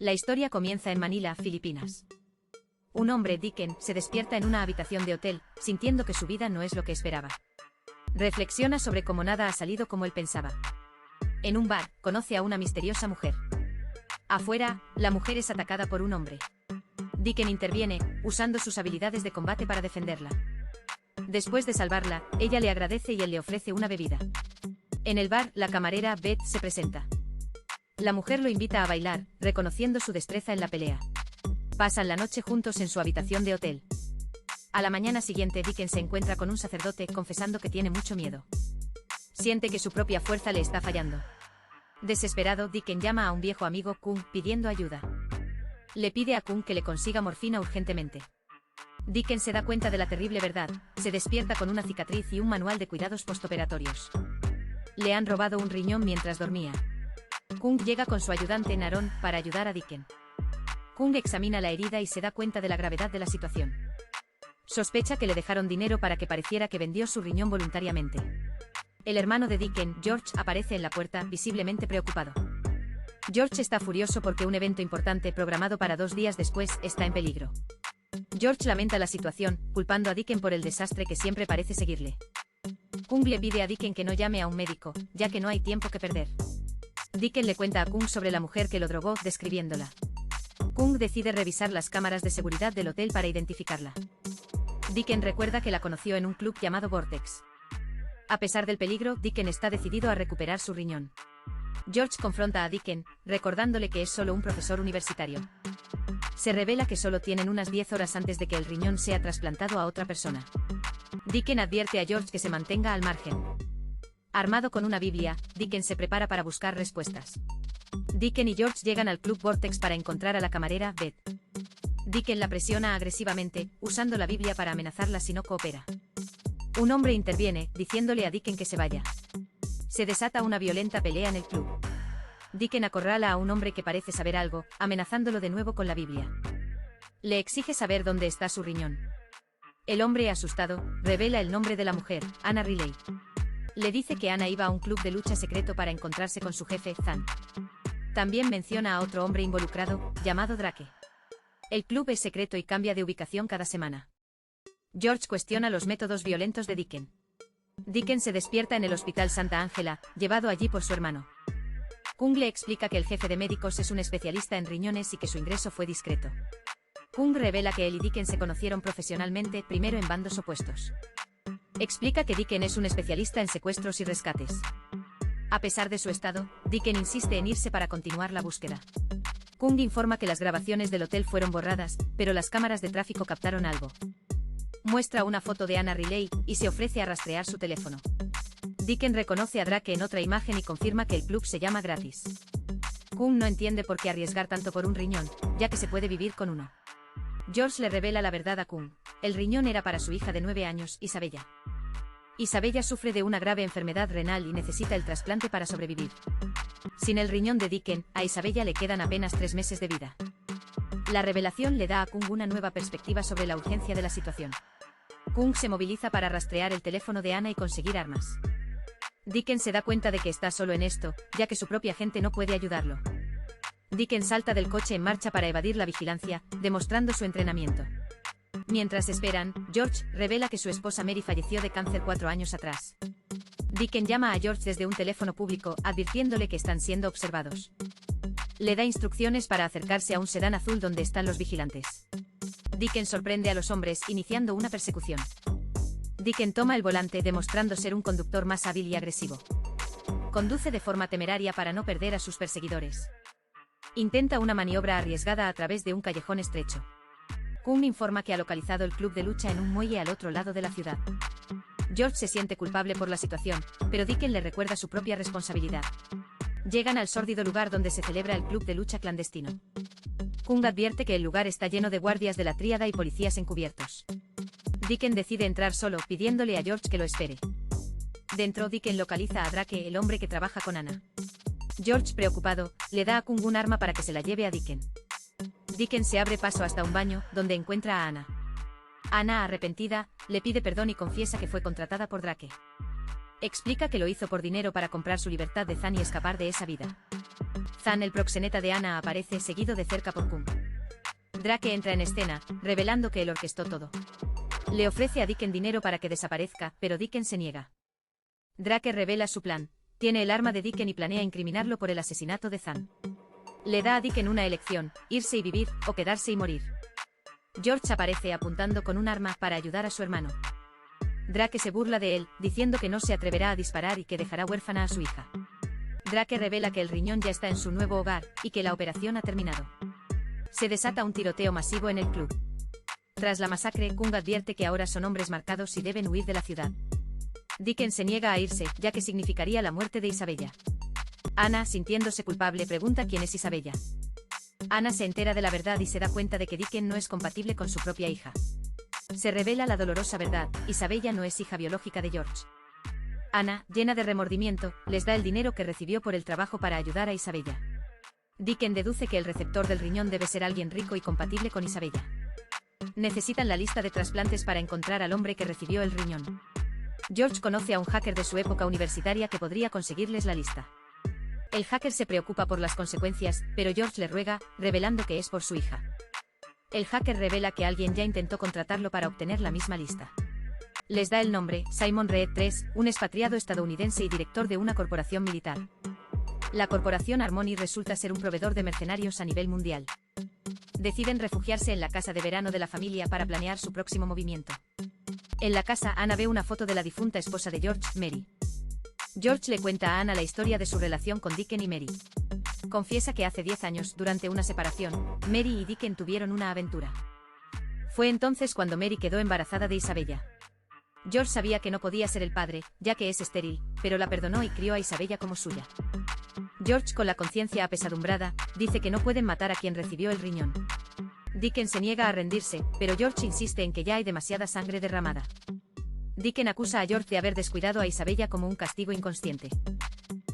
La historia comienza en Manila, Filipinas. Un hombre, Dicken, se despierta en una habitación de hotel, sintiendo que su vida no es lo que esperaba. Reflexiona sobre cómo nada ha salido como él pensaba. En un bar, conoce a una misteriosa mujer. Afuera, la mujer es atacada por un hombre. Dicken interviene, usando sus habilidades de combate para defenderla. Después de salvarla, ella le agradece y él le ofrece una bebida. En el bar, la camarera, Beth, se presenta. La mujer lo invita a bailar, reconociendo su destreza en la pelea. Pasan la noche juntos en su habitación de hotel. A la mañana siguiente, Dicken se encuentra con un sacerdote, confesando que tiene mucho miedo. Siente que su propia fuerza le está fallando. Desesperado, Dicken llama a un viejo amigo, Kung, pidiendo ayuda. Le pide a Kung que le consiga morfina urgentemente. Dicken se da cuenta de la terrible verdad, se despierta con una cicatriz y un manual de cuidados postoperatorios. Le han robado un riñón mientras dormía. Kung llega con su ayudante Naron para ayudar a Dicken. Kung examina la herida y se da cuenta de la gravedad de la situación. Sospecha que le dejaron dinero para que pareciera que vendió su riñón voluntariamente. El hermano de Dicken, George, aparece en la puerta, visiblemente preocupado. George está furioso porque un evento importante programado para 2 días después está en peligro. George lamenta la situación, culpando a Dicken por el desastre que siempre parece seguirle. Kung le pide a Dicken que no llame a un médico, ya que no hay tiempo que perder. Dicken le cuenta a Kung sobre la mujer que lo drogó, describiéndola. Kung decide revisar las cámaras de seguridad del hotel para identificarla. Dicken recuerda que la conoció en un club llamado Vortex. A pesar del peligro, Dicken está decidido a recuperar su riñón. George confronta a Dicken, recordándole que es solo un profesor universitario. Se revela que solo tienen unas 10 horas antes de que el riñón sea trasplantado a otra persona. Dicken advierte a George que se mantenga al margen. Armado con una Biblia, Dicken se prepara para buscar respuestas. Dicken y George llegan al Club Vortex para encontrar a la camarera, Beth. Dicken la presiona agresivamente, usando la Biblia para amenazarla si no coopera. Un hombre interviene, diciéndole a Dicken que se vaya. Se desata una violenta pelea en el club. Dicken acorrala a un hombre que parece saber algo, amenazándolo de nuevo con la Biblia. Le exige saber dónde está su riñón. El hombre, asustado, revela el nombre de la mujer, Anna Riley. Le dice que Anna iba a un club de lucha secreto para encontrarse con su jefe, Zan. También menciona a otro hombre involucrado, llamado Drake. El club es secreto y cambia de ubicación cada semana. George cuestiona los métodos violentos de Dicken. Dicken se despierta en el Hospital Santa Ángela, llevado allí por su hermano. Kung le explica que el jefe de médicos es un especialista en riñones y que su ingreso fue discreto. Kung revela que él y Dicken se conocieron profesionalmente, primero en bandos opuestos. Explica que Dicken es un especialista en secuestros y rescates. A pesar de su estado, Dicken insiste en irse para continuar la búsqueda. Kung informa que las grabaciones del hotel fueron borradas, pero las cámaras de tráfico captaron algo. Muestra una foto de Anna Riley y se ofrece a rastrear su teléfono. Dicken reconoce a Drake en otra imagen y confirma que el club se llama Gratis. Kung no entiende por qué arriesgar tanto por un riñón, ya que se puede vivir con uno. George le revela la verdad a Kung. El riñón era para su hija de 9 años, Isabella. Isabella sufre de una grave enfermedad renal y necesita el trasplante para sobrevivir. Sin el riñón de Dicken, a Isabella le quedan apenas 3 meses de vida. La revelación le da a Kung una nueva perspectiva sobre la urgencia de la situación. Kung se moviliza para rastrear el teléfono de Anna y conseguir armas. Dicken se da cuenta de que está solo en esto, ya que su propia gente no puede ayudarlo. Dicken salta del coche en marcha para evadir la vigilancia, demostrando su entrenamiento. Mientras esperan, George revela que su esposa Mary falleció de cáncer 4 años atrás. Dicken llama a George desde un teléfono público, advirtiéndole que están siendo observados. Le da instrucciones para acercarse a un sedán azul donde están los vigilantes. Dicken sorprende a los hombres, iniciando una persecución. Dicken toma el volante, demostrando ser un conductor más hábil y agresivo. Conduce de forma temeraria para no perder a sus perseguidores. Intenta una maniobra arriesgada a través de un callejón estrecho. Kung informa que ha localizado el club de lucha en un muelle al otro lado de la ciudad. George se siente culpable por la situación, pero Dicken le recuerda su propia responsabilidad. Llegan al sórdido lugar donde se celebra el club de lucha clandestino. Kung advierte que el lugar está lleno de guardias de la tríada y policías encubiertos. Dicken decide entrar solo, pidiéndole a George que lo espere. Dentro, Dicken localiza a Drake, el hombre que trabaja con Anna. George, preocupado, le da a Kung un arma para que se la lleve a Dicken. Dicken se abre paso hasta un baño, donde encuentra a Anna. Anna, arrepentida, le pide perdón y confiesa que fue contratada por Drake. Explica que lo hizo por dinero para comprar su libertad de Zan y escapar de esa vida. Zan, el proxeneta de Anna, aparece seguido de cerca por Kung. Drake entra en escena, revelando que él orquestó todo. Le ofrece a Deacon dinero para que desaparezca, pero Deacon se niega. Drake revela su plan. Tiene el arma de Deacon y planea incriminarlo por el asesinato de Zan. Le da a Deacon una elección, irse y vivir, o quedarse y morir. George aparece apuntando con un arma para ayudar a su hermano. Drake se burla de él, diciendo que no se atreverá a disparar y que dejará huérfana a su hija. Drake revela que el riñón ya está en su nuevo hogar, y que la operación ha terminado. Se desata un tiroteo masivo en el club. Tras la masacre, Kung advierte que ahora son hombres marcados y deben huir de la ciudad. Deacon se niega a irse, ya que significaría la muerte de Isabella. Anna, sintiéndose culpable, pregunta quién es Isabella. Anna se entera de la verdad y se da cuenta de que Deacon no es compatible con su propia hija. Se revela la dolorosa verdad: Isabella no es hija biológica de George. Anna, llena de remordimiento, les da el dinero que recibió por el trabajo para ayudar a Isabella. Deacon deduce que el receptor del riñón debe ser alguien rico y compatible con Isabella. Necesitan la lista de trasplantes para encontrar al hombre que recibió el riñón. George conoce a un hacker de su época universitaria que podría conseguirles la lista. El hacker se preocupa por las consecuencias, pero George le ruega, revelando que es por su hija. El hacker revela que alguien ya intentó contratarlo para obtener la misma lista. Les da el nombre: Simon Reed III, un expatriado estadounidense y director de una corporación militar. La corporación Harmony resulta ser un proveedor de mercenarios a nivel mundial. Deciden refugiarse en la casa de verano de la familia para planear su próximo movimiento. En la casa, Anna ve una foto de la difunta esposa de George, Mary. George le cuenta a Anna la historia de su relación con Deacon y Mary. Confiesa que hace 10 años, durante una separación, Mary y Deacon tuvieron una aventura. Fue entonces cuando Mary quedó embarazada de Isabella. George sabía que no podía ser el padre, ya que es estéril, pero la perdonó y crió a Isabella como suya. George, con la conciencia apesadumbrada, dice que no pueden matar a quien recibió el riñón. Deacon se niega a rendirse, pero George insiste en que ya hay demasiada sangre derramada. Deacon acusa a George de haber descuidado a Isabella como un castigo inconsciente.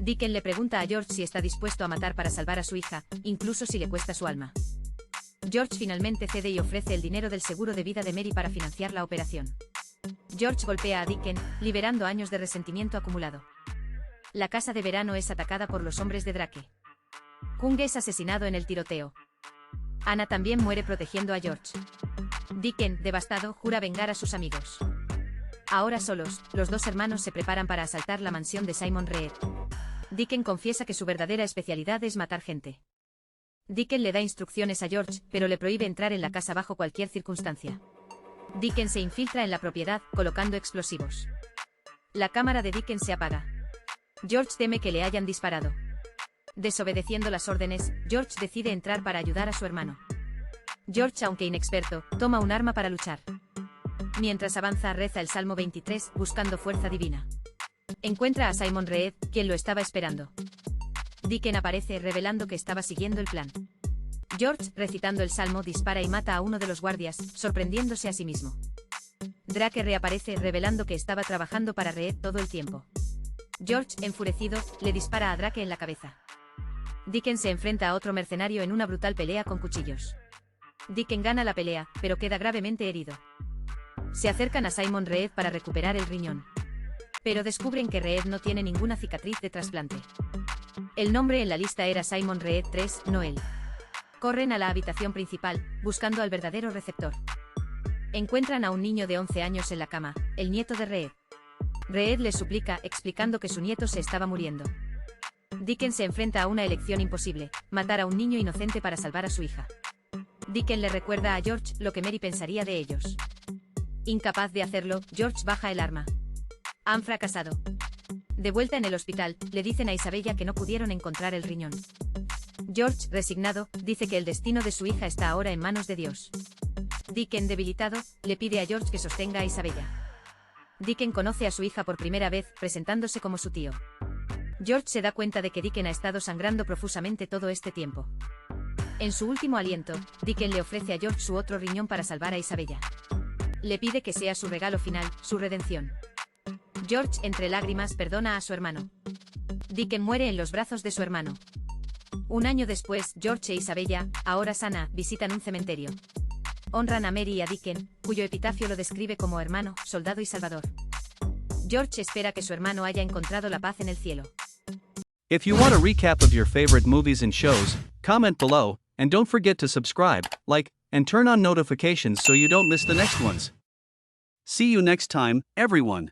Deacon le pregunta a George si está dispuesto a matar para salvar a su hija, incluso si le cuesta su alma. George finalmente cede y ofrece el dinero del seguro de vida de Mary para financiar la operación. George golpea a Deacon, liberando años de resentimiento acumulado. La casa de verano es atacada por los hombres de Drake. Kung es asesinado en el tiroteo. Anna también muere protegiendo a George. Deacon, devastado, jura vengar a sus amigos. Ahora solos, los dos hermanos se preparan para asaltar la mansión de Simon Reed. Deacon confiesa que su verdadera especialidad es matar gente. Deacon le da instrucciones a George, pero le prohíbe entrar en la casa bajo cualquier circunstancia. Deacon se infiltra en la propiedad, colocando explosivos. La cámara de Deacon se apaga. George teme que le hayan disparado. Desobedeciendo las órdenes, George decide entrar para ayudar a su hermano. George, aunque inexperto, toma un arma para luchar. Mientras avanza, reza el Salmo 23, buscando fuerza divina. Encuentra a Simon Reed, quien lo estaba esperando. Deacon aparece, revelando que estaba siguiendo el plan. George, recitando el Salmo, dispara y mata a uno de los guardias, sorprendiéndose a sí mismo. Drake reaparece, revelando que estaba trabajando para Reed todo el tiempo. George, enfurecido, le dispara a Drake en la cabeza. Deacon se enfrenta a otro mercenario en una brutal pelea con cuchillos. Deacon gana la pelea, pero queda gravemente herido. Se acercan a Simon Reed para recuperar el riñón. Pero descubren que Reed no tiene ninguna cicatriz de trasplante. El nombre en la lista era Simon Reed III, no él. Corren a la habitación principal, buscando al verdadero receptor. Encuentran a un niño de 11 años en la cama, el nieto de Reed. Reed les suplica, explicando que su nieto se estaba muriendo. Deacon se enfrenta a una elección imposible: matar a un niño inocente para salvar a su hija. Deacon le recuerda a George lo que Mary pensaría de ellos. Incapaz de hacerlo, George baja el arma. Han fracasado. De vuelta en el hospital, le dicen a Isabella que no pudieron encontrar el riñón. George, resignado, dice que el destino de su hija está ahora en manos de Dios. Deacon, debilitado, le pide a George que sostenga a Isabella. Deacon conoce a su hija por primera vez, presentándose como su tío. George se da cuenta de que Deacon ha estado sangrando profusamente todo este tiempo. En su último aliento, Deacon le ofrece a George su otro riñón para salvar a Isabella. Le pide que sea su regalo final, su redención. George, entre lágrimas, perdona a su hermano. Deacon muere en los brazos de su hermano. Un año después, George e Isabella, ahora sana, visitan un cementerio. Honran a Mary y a Deacon, cuyo epitafio lo describe como hermano, soldado y salvador. George espera que su hermano haya encontrado la paz en el cielo. If you want a recap of your favorite movies and shows, comment below, and don't forget to subscribe, like, and turn on notifications so you don't miss the next ones. See you next time, everyone.